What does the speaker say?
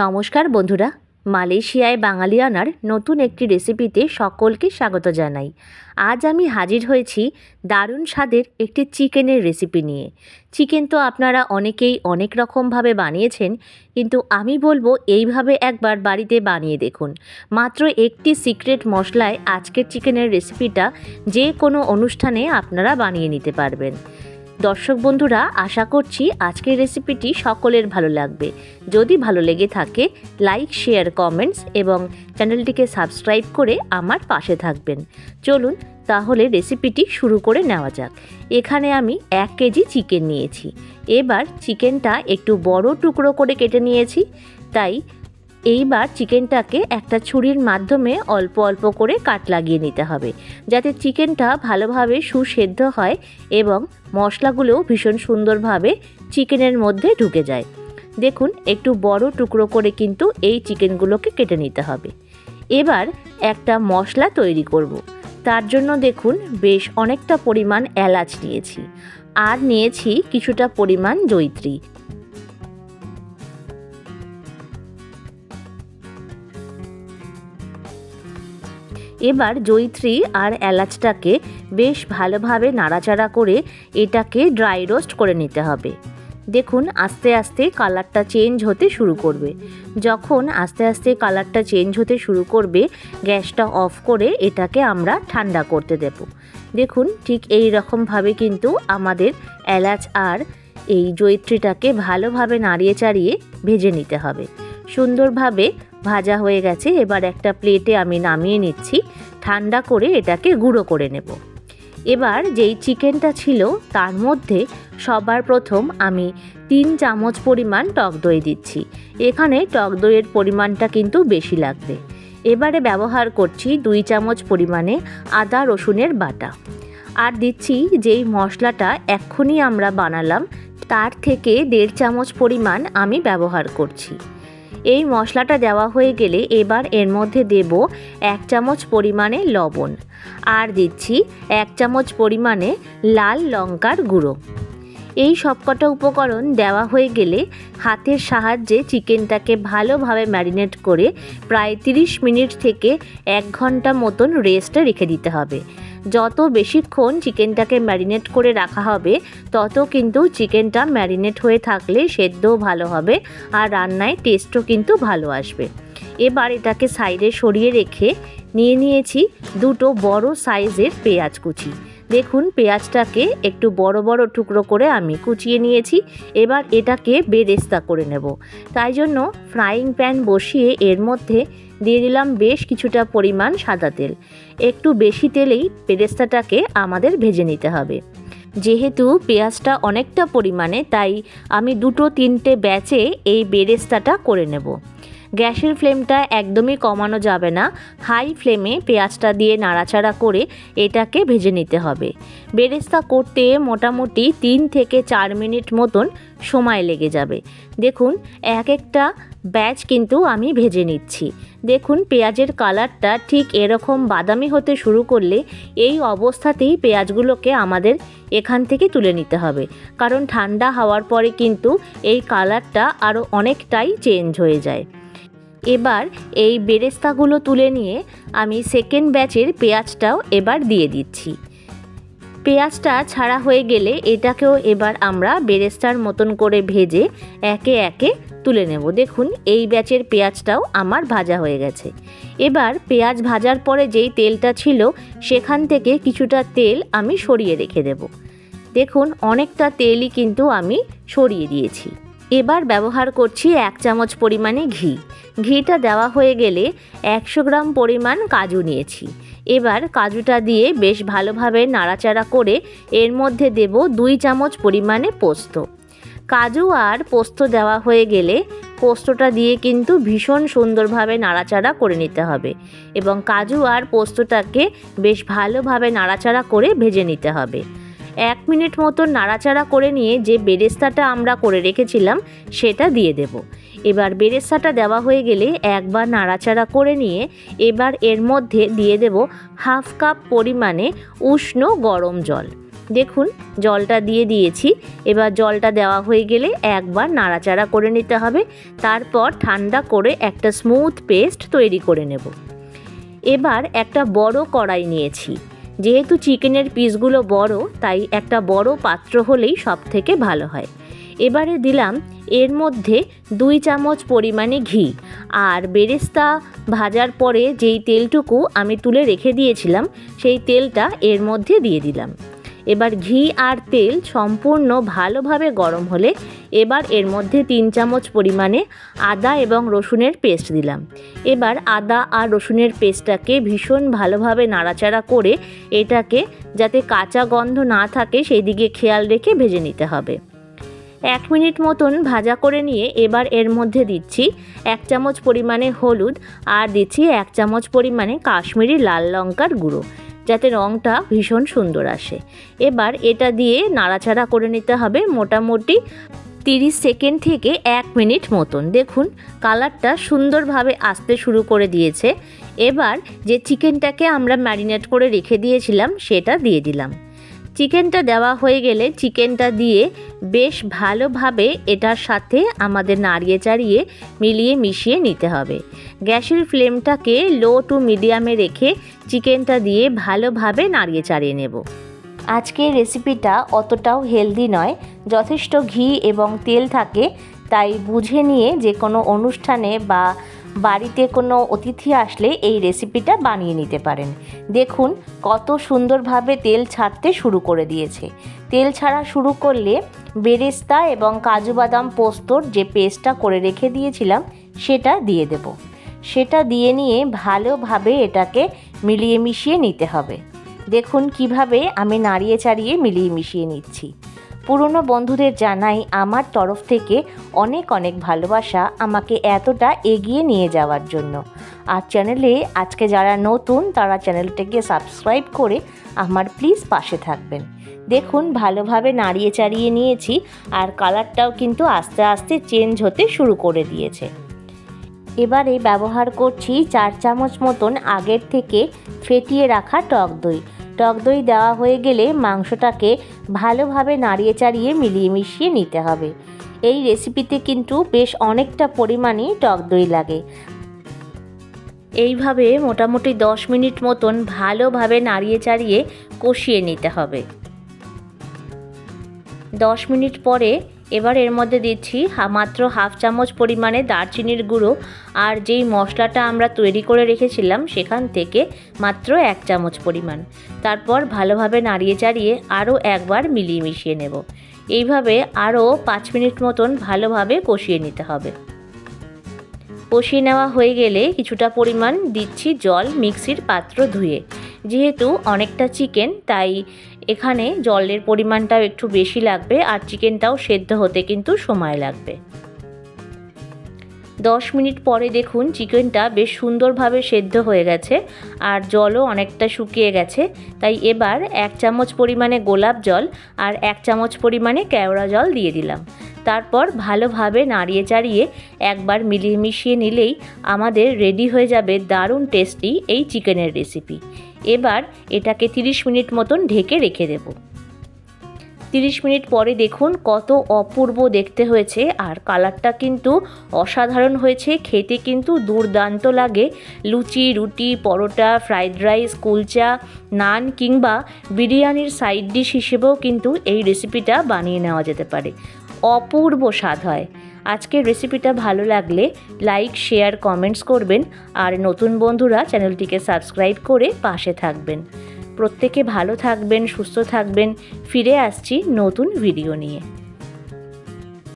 নমস্কার বন্ধুরা, মালয়েশিয়ায় বাঙালিয়ানার নতুন একটি রেসিপিতে সকলকে স্বাগত জানাই। আজ আমি হাজির হয়েছি দারুণ স্বাদের একটি চিকেনের রেসিপি নিয়ে। চিকেন তো আপনারা অনেকেই অনেক রকমভাবে বানিয়েছেন, কিন্তু আমি বলবো এইভাবে একবার বাড়িতে বানিয়ে দেখুন। মাত্র একটি সিক্রেট মশলায় আজকের চিকেনের রেসিপিটা যে কোনো অনুষ্ঠানে আপনারা বানিয়ে নিতে পারবেন। দর্শক বন্ধুরা, আশা করছি আজকের রেসিপিটি সকলের ভালো লাগবে। যদি ভালো লেগে থাকে লাইক, শেয়ার, কমেন্টস এবং চ্যানেলটিকে সাবস্ক্রাইব করে আমার পাশে থাকবেন। চলুন তাহলে রেসিপিটি শুরু করে নেওয়া যাক। এখানে আমি 1 কেজি চিকেন নিয়েছি। এবার চিকেনটা একটু বড় টুকরো করে কেটে নিয়েছি, তাই এইবার চিকেনটাকে একটা ছুরির মাধ্যমে অল্প অল্প করে কাট লাগিয়ে নিতে হবে, যাতে চিকেনটা ভালোভাবে সুসেদ্ধ হয় এবং মশলাগুলোও ভীষণ সুন্দরভাবে চিকেনের মধ্যে ঢুকে যায়। দেখুন, একটু বড় টুকরো করে কিন্তু এই চিকেনগুলোকে কেটে নিতে হবে। এবার একটা মশলা তৈরি করব। তার জন্য দেখুন বেশ অনেকটা পরিমাণ এলাচ নিয়েছি, আর নিয়েছি কিছুটা পরিমাণ জয়িত্রী। এবার জয়িত্রী আর এলাচটাকে বেশ ভালোভাবে নাড়াচাড়া করে এটাকে ড্রাই রোস্ট করে নিতে হবে। দেখুন আস্তে আস্তে কালারটা চেঞ্জ হতে শুরু করবে। যখন আস্তে আস্তে কালারটা চেঞ্জ হতে শুরু করবে, গ্যাসটা অফ করে এটাকে আমরা ঠান্ডা করতে দেব। দেখুন ঠিক এই রকমভাবে কিন্তু আমাদের এলাচ আর এই জয়িত্রীটাকে ভালোভাবে নাড়িয়ে চাড়িয়ে ভেজে নিতে হবে। সুন্দরভাবে ভাজা হয়ে গেছে। এবার একটা প্লেটে আমি নামিয়ে নিচ্ছি, ঠান্ডা করে এটাকে গুঁড়ো করে নেব। এবার যেই চিকেনটা ছিল তার মধ্যে সবার প্রথম আমি 3 চামচ পরিমাণ টক দই দিচ্ছি। এখানে টক দইয়ের পরিমাণটা কিন্তু বেশি লাগবে। এবারে ব্যবহার করছি 2 চামচ পরিমাণে আদা রসুনের বাটা, আর দিচ্ছি যেই মশলাটা এক্ষুনি আমরা বানালাম তার থেকে 1.5 চামচ পরিমাণ আমি ব্যবহার করছি। এই মশলাটা দেওয়া হয়ে গেলে এবার এর মধ্যে দেব 1 চামচ পরিমাণে লবণ, আর দিচ্ছি 1 চামচ পরিমাণে লাল লঙ্কার গুঁড়ো। এই সবকটা উপকরণ দেওয়া হয়ে গেলে হাতের সাহায্যে চিকেনটাকে ভালোভাবে ম্যারিনেট করে প্রায় 30 মিনিট থেকে 1 ঘন্টা মতন রেস্টে রেখে দিতে হবে। যত বেশিক্ষণ চিকেনটাকে ম্যারিনেট করে রাখা হবে, তত কিন্তু চিকেনটা ম্যারিনেট হয়ে থাকলে সেদ্ধও ভালো হবে আর রান্নায় টেস্টও কিন্তু ভালো আসবে। এবার এটাকে সাইডে সরিয়ে রেখে নিয়েছি 2 বড় সাইজের পেঁয়াজ কুচি। দেখুন পেঁয়াজটাকে একটু বড় বড় টুকরো করে আমি কুচিয়ে নিয়েছি। এবার এটাকে বেরেস্তা করে নেব। তাই জন্য ফ্রাইং প্যান বসিয়ে এর মধ্যে দিয়ে দিলাম বেশ কিছুটা পরিমাণ সাদা তেল। একটু বেশি তেলেই বেরেস্তাটাকে আমাদের ভেজে নিতে হবে। যেহেতু পেঁয়াজটা অনেকটা পরিমাণে, তাই আমি 2-3টে ব্যাচে এই বেরেস্তাটা করে নেব। গ্যাসের ফ্লেমটা একদমই কমানো যাবে না, হাই ফ্লেমে পেঁয়াজটা দিয়ে নাড়াচাড়া করে এটাকে ভেজে নিতে হবে। বেরেস্তা করতে মোটামুটি 3 থেকে 4 মিনিট মতন সময় লেগে যাবে। দেখুন এক একটা ব্যাচ কিন্তু আমি ভেজে নিচ্ছি। দেখুন পেঁয়াজের কালারটা ঠিক এরকম বাদামি হতে শুরু করলে এই অবস্থাতেই পেঁয়াজগুলোকে আমাদের এখান থেকে তুলে নিতে হবে, কারণ ঠান্ডা হওয়ার পরে কিন্তু এই কালারটা আরও অনেকটাই চেঞ্জ হয়ে যায়। এবার এই বেরেস্তাগুলো তুলে নিয়ে আমি সেকেন্ড ব্যাচের পেঁয়াজটাও এবার দিয়ে দিচ্ছি। পেঁয়াজটা ছাড়া হয়ে গেলে এটাকেও এবার আমরা বেরেস্তার মতন করে ভেজে একে একে তুলে নেব। দেখুন এই ব্যাচের পেঁয়াজটাও আমার ভাজা হয়ে গেছে। এবার পেঁয়াজ ভাজার পরে যেই তেলটা ছিল সেখান থেকে কিছুটা তেল আমি সরিয়ে রেখে দেব। দেখুন অনেকটা তেলই কিন্তু আমি সরিয়ে দিয়েছি। এবার ব্যবহার করছি 1 চামচ পরিমাণে ঘি। ঘিটা দেওয়া হয়ে গেলে 100 গ্রাম পরিমাণ কাজু নিয়েছি। এবার কাজুটা দিয়ে বেশ ভালোভাবে নাড়াচাড়া করে এর মধ্যে দেব 2 চামচ পরিমাণে পোস্ত। কাজু আর পোস্ত দেওয়া হয়ে গেলে পোস্তটা দিয়ে কিন্তু ভীষণ সুন্দরভাবে নাড়াচাড়া করে নিতে হবে এবং কাজু আর পোস্তটাকে বেশ ভালোভাবে নাড়াচাড়া করে ভেজে নিতে হবে। 1 মিনিট মতো নাড়াচাড়া করে নিয়ে যে বেরেস্তাটা আমরা করে রেখেছিলাম সেটা দিয়ে দেব। এবার বেরেস্তাটা দেওয়া হয়ে গেলে একবার নাড়াচাড়া করে নিয়ে এবার এর মধ্যে দিয়ে দেব 1/2 কাপ পরিমাণে উষ্ণ গরম জল। দেখুন জলটা দিয়ে দিয়েছি। এবার জলটা দেওয়া হয়ে গেলে একবার নাড়াচাড়া করে নিতে হবে। তারপর ঠান্ডা করে একটা স্মুথ পেস্ট তৈরি করে নেব। এবার একটা বড় কড়াই নিয়েছি। যেহেতু চিকেনের পিসগুলো বড়, তাই একটা বড় পাত্র হলেই সব থেকে ভালো হয়। এবারে দিলাম এর মধ্যে 2 চামচ পরিমাণে ঘি, আর বেরেস্তা ভাজার পরে যেই তেলটুকু আমি তুলে রেখে দিয়েছিলাম সেই তেলটা এর মধ্যে দিয়ে দিলাম। এবার ঘি আর তেল সম্পূর্ণ ভালোভাবে গরম হলে এবার এর মধ্যে 3 চামচ পরিমাণে আদা এবং রসুনের পেস্ট দিলাম। এবার আদা আর রসুনের পেস্টটাকে ভীষণ ভালোভাবে নাড়াচাড়া করে এটাকে যাতে কাঁচা গন্ধ না থাকে সেই দিকে খেয়াল রেখে ভেজে নিতে হবে। 1 মিনিট মতন ভাজা করে নিয়ে এবার এর মধ্যে দিচ্ছি 1 চামচ পরিমাণে হলুদ আর দিচ্ছি 1 চামচ পরিমাণে কাশ্মীরি লাল লঙ্কার গুঁড়ো, যাতে রঙটা ভীষণ সুন্দর আসে। এবার এটা দিয়ে নাড়াচাড়া করে নিতে হবে মোটামুটি 30 সেকেন্ড থেকে 1 মিনিট মতন। দেখুন কালারটা সুন্দরভাবে আসতে শুরু করে দিয়েছে। এবার যে চিকেনটাকে আমরা ম্যারিনেট করে রেখে দিয়েছিলাম সেটা দিয়ে দিলাম। চিকেনটা দেওয়া হয়ে গেলে চিকেনটা দিয়ে বেশ ভালোভাবে এটার সাথে আমাদের নাড়িয়ে চাড়িয়ে মিলিয়ে মিশিয়ে নিতে হবে। গ্যাসের ফ্লেমটাকে লো টু মিডিয়ামে রেখে চিকেনটা দিয়ে ভালোভাবে নাড়িয়ে চাড়িয়ে নেব। আজকের রেসিপিটা অতটাও হেলদি নয়, যথেষ্ট ঘি এবং তেল থাকে, তাই বুঝে নিয়ে যে কোনো অনুষ্ঠানে বা বাড়িতে কোনো অতিথি আসলে এই রেসিপিটা বানিয়ে নিতে পারেন। দেখুন কত সুন্দরভাবে তেল ছাড়তে শুরু করে দিয়েছে। তেল ছাড়া শুরু করলে বেরেস্তা এবং কাজু বাদাম পোস্তর যে পেস্টটা করে রেখে দিয়েছিলাম সেটা দিয়ে দেব। সেটা দিয়ে নিয়ে ভালোভাবে এটাকে মিলিয়ে মিশিয়ে নিতে হবে। দেখুন কিভাবে আমি নাড়িয়ে চাড়িয়ে মিলিয়ে মিশিয়ে নিচ্ছি। পুরনো বন্ধুদের জানাই আমার তরফ থেকে অনেক অনেক ভালোবাসা আমাকে এতটা এগিয়ে নিয়ে যাওয়ার জন্য। আর চ্যানেলে আজকে যারা নতুন তারা চ্যানেলটাকে সাবস্ক্রাইব করে আমার প্লিজ পাশে থাকবেন। দেখুন ভালোভাবে নাড়িয়ে চাড়িয়ে নিয়েছি আর কালারটাও কিন্তু আস্তে আস্তে চেঞ্জ হতে শুরু করে দিয়েছে। এবারে ব্যবহার করছি 4 চামচ মতন আগের থেকে ফেটিয়ে রাখা টক দই। টক দই দেওয়া হয়ে গেলে মাংসটাকে ভালোভাবে নাড়িয়ে চাড়িয়ে মিলিয়ে মিশিয়ে নিতে হবে। এই রেসিপিতে কিন্তু বেশ অনেকটা পরিমাণে টক দই লাগে। এইভাবে মোটামুটি 10 মিনিট মতন ভালোভাবে নাড়িয়ে চাড়িয়ে কষিয়ে নিতে হবে। 10 মিনিট পরে এবার এর মধ্যে দিচ্ছি মাত্র 1/2 চামচ পরিমাণে দারচিনির গুঁড়ো, আর যেই মশলাটা আমরা তৈরি করে রেখেছিলাম সেখান থেকে মাত্র 1 চামচ পরিমাণ। তারপর ভালোভাবে নাড়িয়ে চাড়িয়ে আরও একবার মিলিয়ে মিশিয়ে নেব। এইভাবে আরও 5 মিনিট মতন ভালোভাবে কষিয়ে নিতে হবে। কষিয়ে নেওয়া হয়ে গেলে কিছুটা পরিমাণ দিচ্ছি জল মিক্সির পাত্র ধুয়ে। যেহেতু অনেকটা চিকেন তাই এখানে জলের পরিমাণটাও একটু বেশি লাগবে, আর চিকেনটাও সেদ্ধ হতে কিন্তু সময় লাগবে। 10 মিনিট পরে দেখুন চিকেনটা বেশ সুন্দরভাবে সেদ্ধ হয়ে গেছে আর জলও অনেকটা শুকিয়ে গেছে। তাই এবার 1 চামচ পরিমাণে গোলাপ জল আর 1 চামচ পরিমাণে কেওড়া জল দিয়ে দিলাম। তারপর ভালোভাবে নাড়িয়ে চাড়িয়ে একবার মিলিয়ে মিশিয়ে নিলেই আমাদের রেডি হয়ে যাবে দারুণ টেস্টি এই চিকেনের রেসিপি। এবার এটাকে 30 মিনিট মতন ঢেকে রেখে দেব। 30 মিনিট পরে দেখুন কত অপূর্ব দেখতে হয়েছে, আর কালারটা কিন্তু অসাধারণ হয়েছে। খেতে কিন্তু দুর্দান্ত লাগে। লুচি, রুটি, পরোটা, ফ্রাইড রাইস, কুলচা, নান কিংবা বিরিয়ানির সাইড ডিশ হিসেবেও কিন্তু এই রেসিপিটা বানিয়ে নেওয়া যেতে পারে। অপূর্ব স্বাদ হয়। আজকের রেসিপিটা ভালো লাগলে লাইক, শেয়ার, কমেন্টস করবেন, আর নতুন বন্ধুরা চ্যানেলটিকে সাবস্ক্রাইব করে পাশে থাকবেন। প্রত্যেকে ভালো থাকবেন, সুস্থ থাকবেন। ফিরে আসছি নতুন ভিডিও নিয়ে।